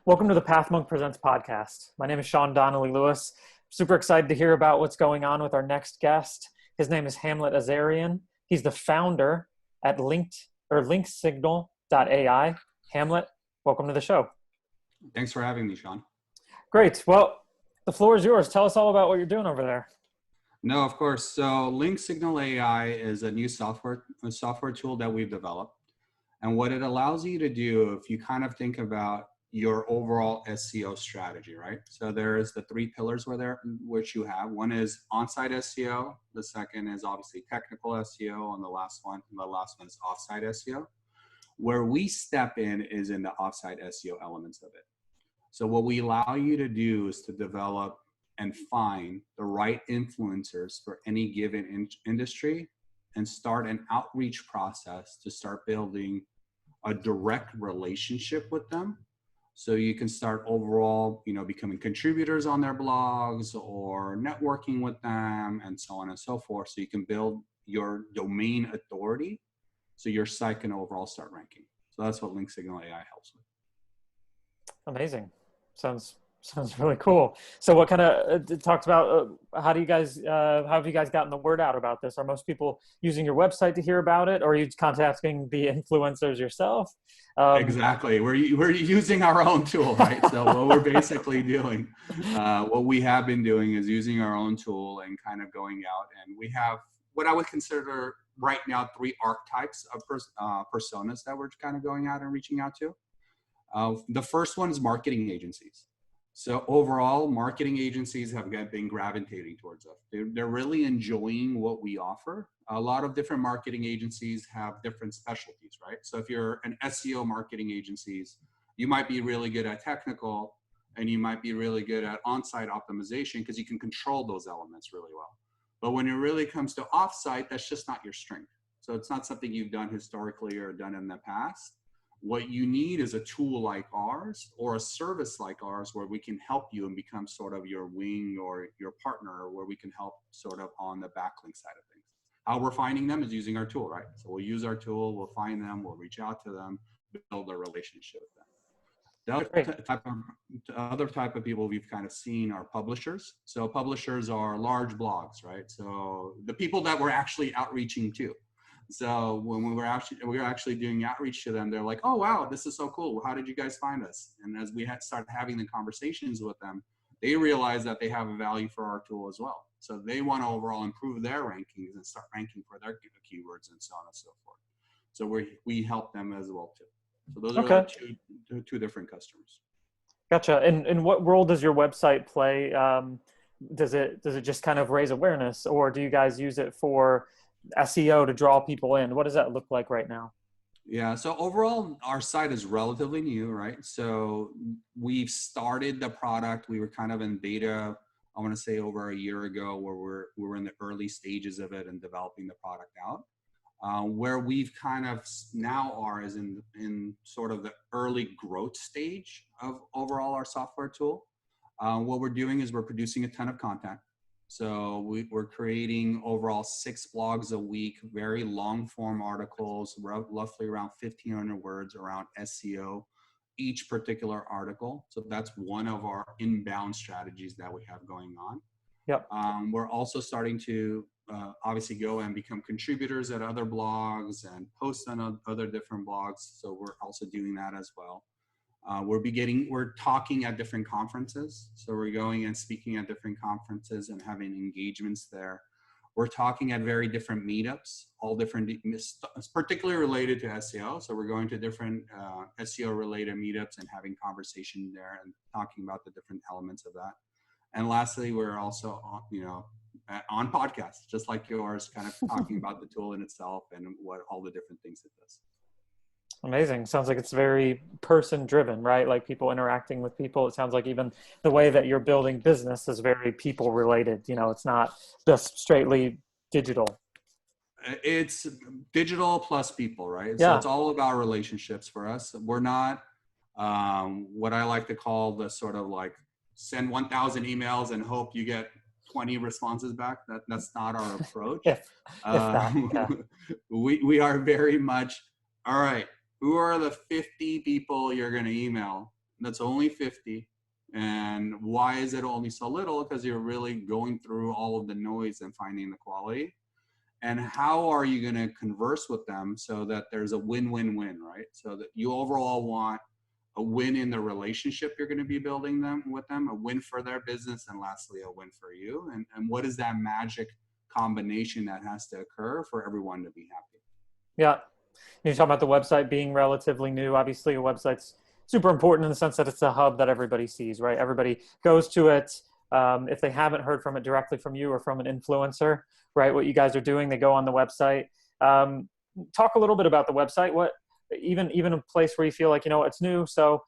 Welcome to the Path Monk Presents podcast. My name is Sean Donnelly Lewis. Super excited to hear about what's going on with our next guest. His name is Hamlet Azarian. He's the founder at linksignal.ai. Hamlet, welcome to the show. Thanks for having me, Sean. Great. Well, the floor is yours. Tell us all about what you're doing over there. No, of course. So linksignal.ai is a new software tool that we've developed. And what it allows you to do, if you kind of think about your overall SEO strategy, right? So there's the three pillars which you have. One is on-site SEO. The second is obviously technical SEO. And the last one is off-site SEO. Where we step in is in the off-site SEO elements of it. So what we allow you to do is to develop and find the right influencers for any given industry and start an outreach process to start building a direct relationship with them. So you can start overall, becoming contributors on their blogs or networking with them and so on and so forth. So you can build your domain authority so your site can overall start ranking. So that's what linksignal.ai helps with. Amazing. Sounds really cool. So what kind of talked about, how have you guys gotten the word out about this? Are most people using your website to hear about it, or are you contacting the influencers yourself? Exactly. We're using our own tool, right? So what we're basically doing, what we have been doing is using our own tool and kind of going out, and we have what I would consider right now 3 archetypes of personas that we're kind of going out and reaching out to. The first one is marketing agencies. So overall, marketing agencies have been gravitating towards us. They're really enjoying what we offer. A lot of different marketing agencies have different specialties, right? So if you're an SEO marketing agencies, you might be really good at technical and you might be really good at on-site optimization because you can control those elements really well. But when it really comes to off-site, that's just not your strength. So it's not something you've done historically or done in the past. What you need is a tool like ours or a service like ours where we can help you and become sort of your wing or your partner, where we can help sort of on the backlink side of things. How we're finding them is using our tool, right? So we'll use our tool, we'll find them, we'll reach out to them, build a relationship with them. The other type of people we've kind of seen are publishers. So publishers are large blogs, right? So the people that we're actually outreaching to. So when we were actually doing outreach to them, they're like, "Oh wow, this is so cool. How did you guys find us?" And as we started having the conversations with them, they realized that they have a value for our tool as well. So they want to overall improve their rankings and start ranking for their keywords and so on and so forth. So we help them as well too. So those are the two different customers. Gotcha. And what role does your website play? Does it just kind of raise awareness, or do you guys use it for SEO to draw people in? What does that look like right now? Yeah, so overall, our site is relatively new, right? So we've started the product. We were kind of in beta, I want to say over a year ago, where we were in the early stages of it and developing the product out. Where we've kind of now are is in sort of the early growth stage of overall our software tool. What we're doing is we're producing a ton of content. So we're creating overall 6 blogs a week, very long form articles, roughly around 1,500 words around SEO, each particular article. So that's one of our inbound strategies that we have going on. Yep. We're also starting to obviously go and become contributors at other blogs and post on other different blogs. So we're also doing that as well. We're talking at different conferences. So we're going and speaking at different conferences and having engagements there. We're talking at very different meetups, all different, particularly related to SEO. So we're going to different SEO related meetups and having conversation there and talking about the different elements of that. And lastly, we're also on podcasts, just like yours, kind of talking about the tool in itself and what all the different things it does. Amazing. Sounds like it's very person driven, right? Like people interacting with people. It sounds like even the way that you're building business is very people related. It's not just straightly digital. It's digital plus people, right? Yeah. So it's all about relationships for us. We're not what I like to call the sort of like send 1,000 emails and hope you get 20 responses back. That's not our approach. if that, yeah. We are very much, all right, who are the 50 people you're going to email? That's only 50. And why is it only so little? Because you're really going through all of the noise and finding the quality. And how are you going to converse with them so that there's a win-win-win, right? So that you overall want a win in the relationship you're going to be building with them, a win for their business, and lastly, a win for you. And what is that magic combination that has to occur for everyone to be happy? Yeah. You talk about the website being relatively new. Obviously, a website's super important in the sense that it's a hub that everybody sees, right? Everybody goes to it. If they haven't heard from it directly from you or from an influencer, right? What you guys are doing, they go on the website. Talk a little bit about the website. What even a place where you feel like, it's new. So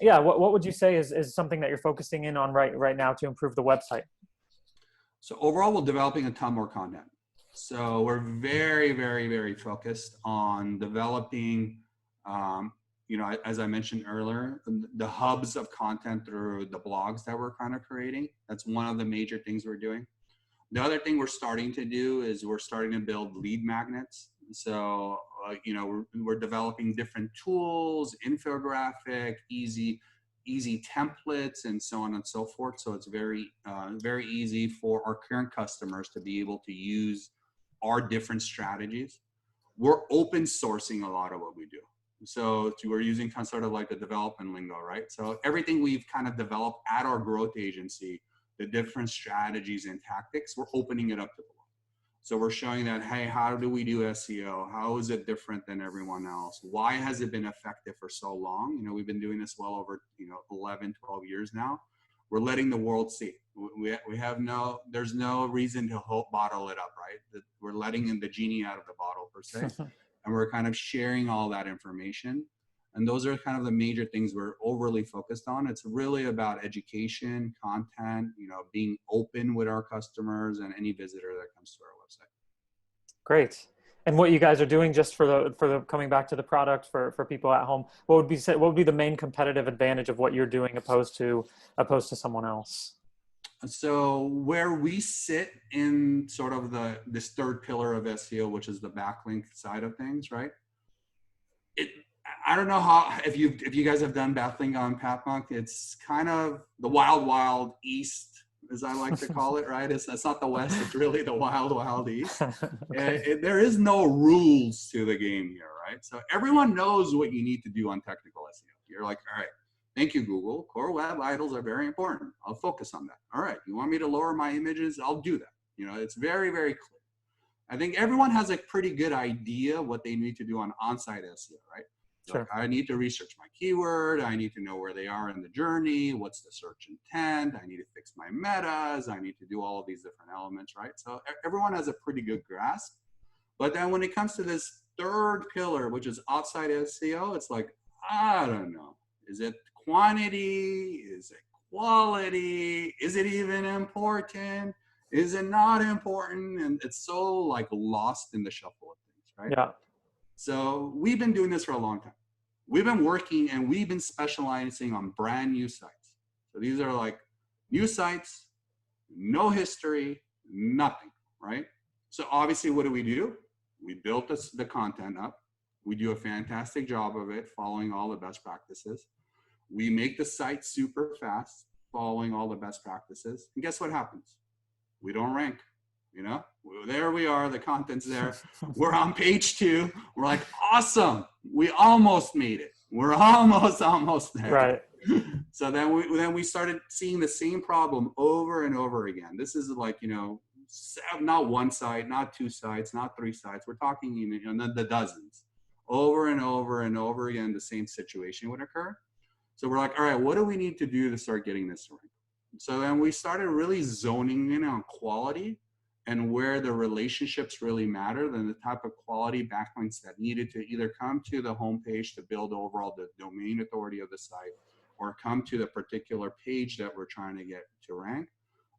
yeah, what would you say is something that you're focusing in on right now to improve the website? So overall, we're developing a ton more content. So we're very, very, very focused on developing, as I mentioned earlier, the hubs of content through the blogs that we're kind of creating. That's one of the major things we're doing. The other thing we're starting to do is we're starting to build lead magnets. So, we're developing different tools, infographic, easy templates, and so on and so forth. So it's very, very easy for our current customers to be able to use our different strategies. We're open sourcing a lot of what we do. So we're using kind of sort of like the development lingo, right? So everything we've kind of developed at our growth agency, the different strategies and tactics, we're opening it up to the world. So we're showing that, hey, how do we do SEO? How is it different than everyone else? Why has it been effective for so long? We've been doing this well over, 11, 12 years now. We're letting the world see. There's no reason to bottle it up, right? We're letting in the genie out of the bottle per se. And we're kind of sharing all that information. And those are kind of the major things we're overly focused on. It's really about education, content, being open with our customers and any visitor that comes to our website. Great. And what you guys are doing, just for the coming back to the product for people at home, what would be the main competitive advantage of what you're doing opposed to someone else? So where we sit in sort of this third pillar of SEO, which is the backlink side of things, right? I don't know if you guys have done backlink on PathMonk. It's kind of the wild east, as I like to call it, right? It's not the west. It's really the wild east. Okay. There is no rules to the game here, right? So everyone knows what you need to do on technical SEO. You're like, all right, thank you, Google. Core web vitals are very important. I'll focus on that. All right, you want me to lower my images? I'll do that. It's very, very clear. I think everyone has a pretty good idea what they need to do on on-site SEO, right? Sure. Like, I need to research my keyword. I need to know where they are in the journey. What's the search intent? I need to fix my metas. I need to do all of these different elements, right? So everyone has a pretty good grasp. But then when it comes to this third pillar, which is outside SEO, it's like, I don't know. Is it quantity? Is it quality? Is it even important? Is it not important? And it's so like lost in the shuffle of things, right? Yeah. So we've been doing this for a long time. We've been working and we've been specializing on brand new sites. So these are like new sites, no history, nothing, right? So obviously, what do? We built the content up. We do a fantastic job of it, following all the best practices. We make the site super fast, following all the best practices. And guess what happens? We don't rank. There we are. The content's there. We're on page 2. We're like, awesome. We almost made it. We're almost there. Right. So then we started seeing the same problem over and over again. This is like, not one site, not 2 sites, not 3 sites. We're talking, the dozens. Over and over and over again, the same situation would occur. So we're like, all right, what do we need to do to start getting this right? So then we started really zoning in on quality and where the relationships really matter, then the type of quality backlinks that needed to either come to the homepage to build overall the domain authority of the site or come to the particular page that we're trying to get to rank.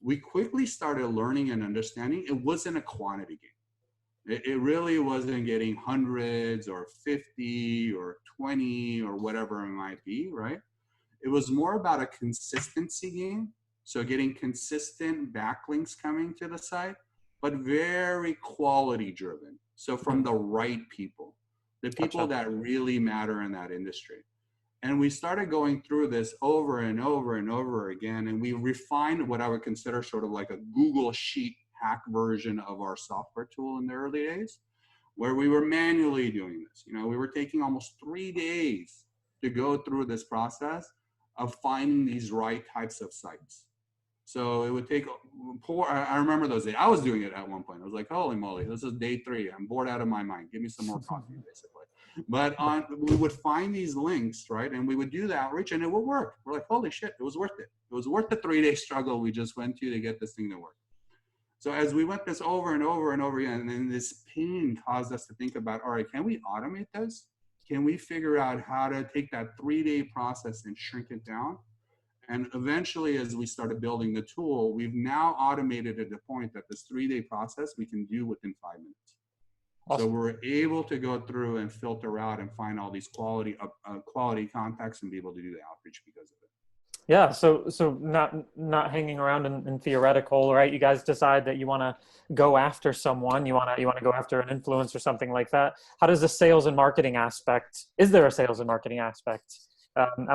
We quickly started learning and understanding it wasn't a quantity game. It really wasn't getting hundreds or 50 or 20 or whatever it might be, right? It was more about a consistency game. So getting consistent backlinks coming to the site, but very quality driven. So from the right people, the people that really matter in that industry. And we started going through this over and over and over again. And we refined what I would consider sort of like a Google Sheet hack version of our software tool in the early days, where we were manually doing this. You know, we were taking almost 3 days to go through this process of finding these right types of sites. So it would take I remember those days. I was doing it at one point. I was like, holy moly, this is day 3. I'm bored out of my mind. Give me some more coffee, basically. But we would find these links, right? And we would do the outreach and it would work. We're like, holy shit, it was worth it. It was worth the 3-day struggle we just went to get this thing to work. So as we went this over and over and over again, and then this pain caused us to think about, all right, can we automate this? Can we figure out how to take that 3-day process and shrink it down? And eventually, as we started building the tool, we've now automated at the point that this 3-day process we can do within 5 minutes. Awesome. So we're able to go through and filter out and find all these quality contacts and be able to do the outreach because of it. Yeah. So not hanging around in theoretical, right? You guys decide that you want to go after someone, you want to go after an influence or something like that. How does the sales and marketing aspect, is there a sales and marketing aspect?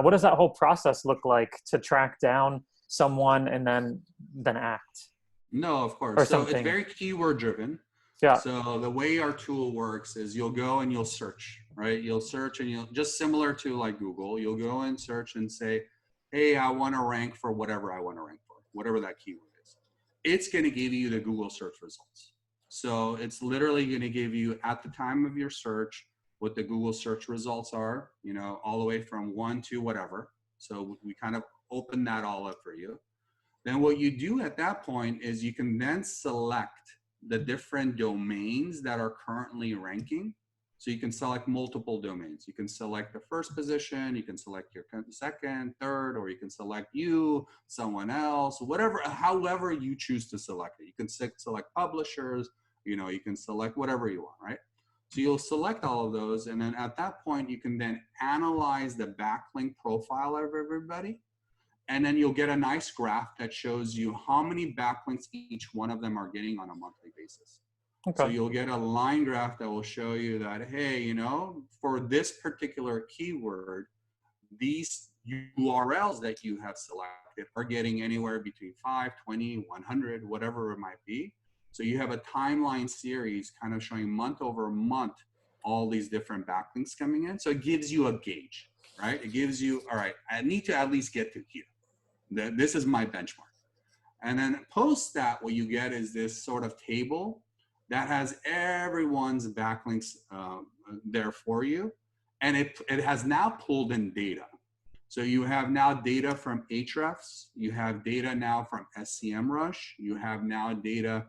What does that whole process look like to track down someone and then act? No, of course. So it's very keyword driven. Yeah. So the way our tool works is you'll go and you'll search, right? You'll search and you'll, just similar to like Google, you'll go and search and say, hey, I want to rank for whatever I want to rank for, whatever that keyword is. It's going to give you the Google search results. So it's literally going to give you at the time of your search what the Google search results are, you know, all the way from 1 to whatever. So we kind of open that all up for you. Then what you do at that point is you can then select the different domains that are currently ranking. So you can select multiple domains. You can select the first position, you can select your second, third, or you can select you, someone else, whatever, however you choose to select it. You can select publishers, you know, you can select whatever you want, right? So you'll select all of those, and then at that point, you can then analyze the backlink profile of everybody, and then you'll get a nice graph that shows you how many backlinks each one of them are getting on a monthly basis. Okay. So you'll get a line graph that will show you that, hey, you know, for this particular keyword, these URLs that you have selected are getting anywhere between 5, 20, 100, whatever it might be. So you have a timeline series kind of showing month over month all these different backlinks coming in. So it gives you a gauge, right? It gives you, all right, I need to at least get to here. This is my benchmark. And then post that, what you get is this sort of table that has everyone's backlinks there for you. And it has now pulled in data. So you have now data from Ahrefs. You have data now from SCMrush. You have now data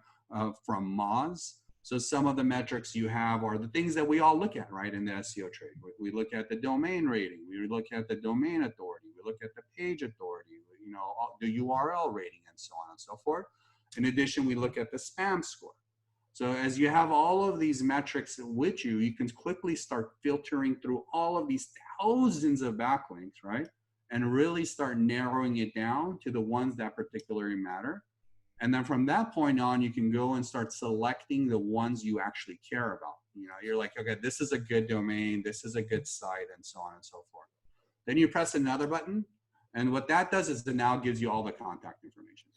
from Moz. So some of the metrics you have are the things that we all look at, right, in the SEO trade. We look at the domain rating. We look at the domain authority. We look at the page authority, you know, the URL rating, and so on and so forth. In addition, we look at the spam score. So as you have all of these metrics with you, you can quickly start filtering through all of these thousands of backlinks, right? And really start narrowing it down to the ones that particularly matter. And then from that point on, you can go and start selecting the ones you actually care about. You know, you're like, okay, this is a good domain, this is a good site, and so on and so forth. Then you press another button, and what that does is it now gives you all the contact information.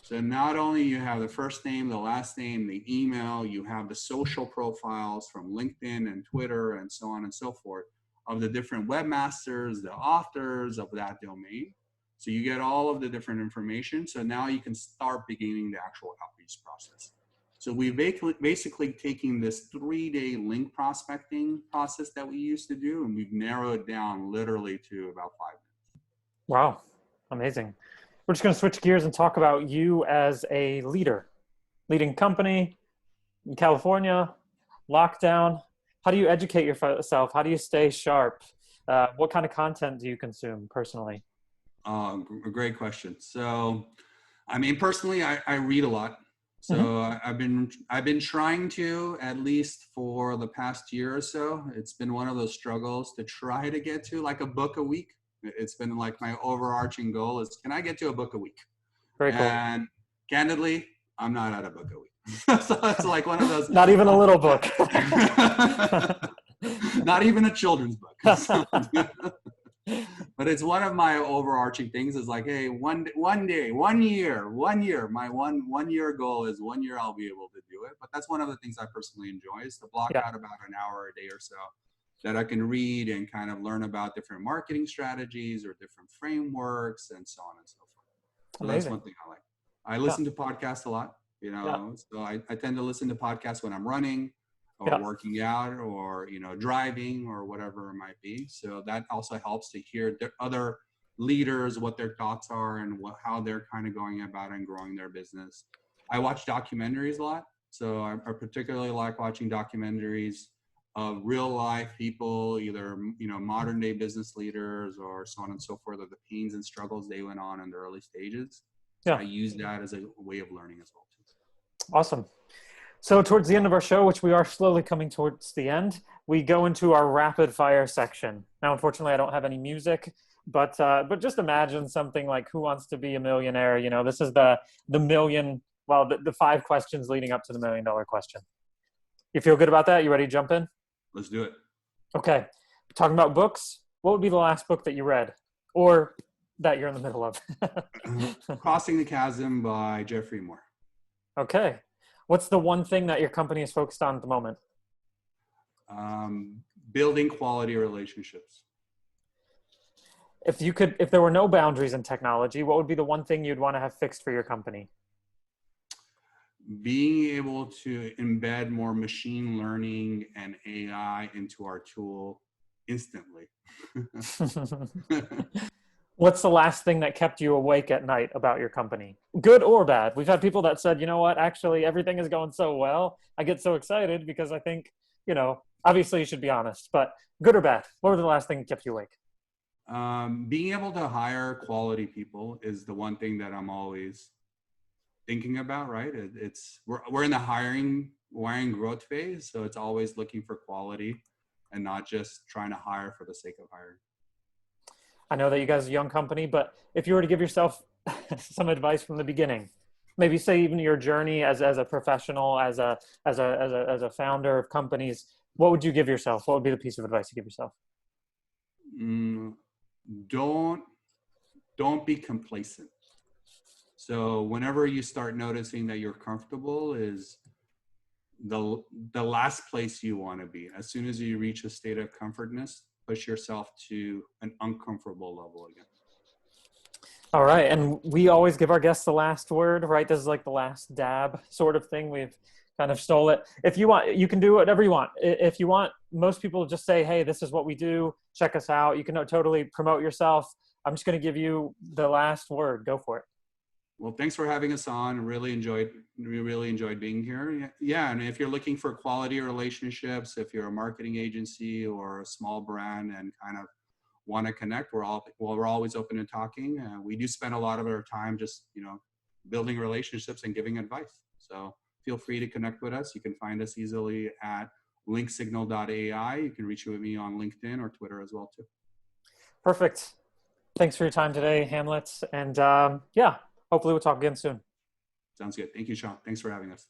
So not only you have the first name, the last name, the email, you have the social profiles from LinkedIn and Twitter and so on and so forth of the different webmasters, the authors of that domain. So you get all of the different information. So now you can start beginning the actual outreach process. So we've basically taken this 3-day link prospecting process that we used to do, and we've narrowed it down literally to about 5 minutes. Wow, amazing. We're just going to switch gears and talk about you as a leader, leading company in California, lockdown. How do you educate yourself? How do you stay sharp? What kind of content do you consume personally? A great question. So, I mean, personally, I read a lot. So I've been trying to, at least for the past year or so, it's been one of those struggles to try to get to like a book a week. It's been like my overarching goal is, can I get to a book a week? Very cool. And candidly, I'm not at a book a week. So it's like one of those. Not even a little book. Not even a children's book. But it's one of my overarching things is like, hey, one day, 1 year, my one year goal is 1 year I'll be able to do it. But that's one of the things I personally enjoy is to block Yeah. out about an hour a day or so that I can read and kind of learn about different marketing strategies or different frameworks and so on and so forth. So that's Amazing. one thing I like. I Yeah. listen to podcasts a lot, Yeah. so I tend to listen to podcasts when I'm running or Yeah. working out or, driving or whatever it might be. So that also helps to hear other leaders, what their thoughts are and how they're kind of going about and growing their business. I watch documentaries a lot. So I particularly like watching documentaries of real life people, either, modern day business leaders or so on and so forth, of the pains and struggles they went on in the early stages. So I Yeah. use that as a way of learning as well too. Awesome. So towards the end of our show, which we are slowly coming towards the end, we go into our rapid fire section. Now, unfortunately, I don't have any music, but just imagine something like Who Wants to Be a Millionaire? This is the million, well, the 5 questions leading up to the $1 million question. You feel good about that? You ready to jump in? Let's do it. Okay. Talking about books, what would be the last book that you read or that you're in the middle of? Crossing the Chasm by Jeffrey Moore. Okay. What's the one thing that your company is focused on at the moment? Building quality relationships. If there were no boundaries in technology, what would be the one thing you'd want to have fixed for your company? Being able to embed more machine learning and AI into our tool instantly. What's the last thing that kept you awake at night about your company? Good or bad? We've had people that said, you know what, actually everything is going so well. I get so excited because I think, obviously you should be honest, but good or bad? What was the last thing that kept you awake? Being able to hire quality people is the one thing that I'm always thinking about, right? We're in the hiring growth phase. So it's always looking for quality and not just trying to hire for the sake of hiring. I know that you guys are a young company, but if you were to give yourself some advice from the beginning, maybe say even your journey as a professional, as a founder of companies, what would you give yourself? What would be the piece of advice you give yourself? Don't be complacent. So whenever you start noticing that you're comfortable is the last place you want to be. As soon as you reach a state of comfortness, push yourself to an uncomfortable level again. All right. And we always give our guests the last word, right? This is like the last dab sort of thing. We've kind of stole it. If you want, you can do whatever you want. If you want, most people just say, hey, this is what we do. Check us out. You can totally promote yourself. I'm just going to give you the last word. Go for it. Well, thanks for having us on. We really enjoyed being here. Yeah, and if you're looking for quality relationships, if you're a marketing agency or a small brand and kind of want to connect, we're always open to talking. We do spend a lot of our time just building relationships and giving advice. So feel free to connect with us. You can find us easily at linksignal.ai. You can reach with me on LinkedIn or Twitter as well too. Perfect. Thanks for your time today, Hamlet. And hopefully we'll talk again soon. Sounds good. Thank you, Sean. Thanks for having us.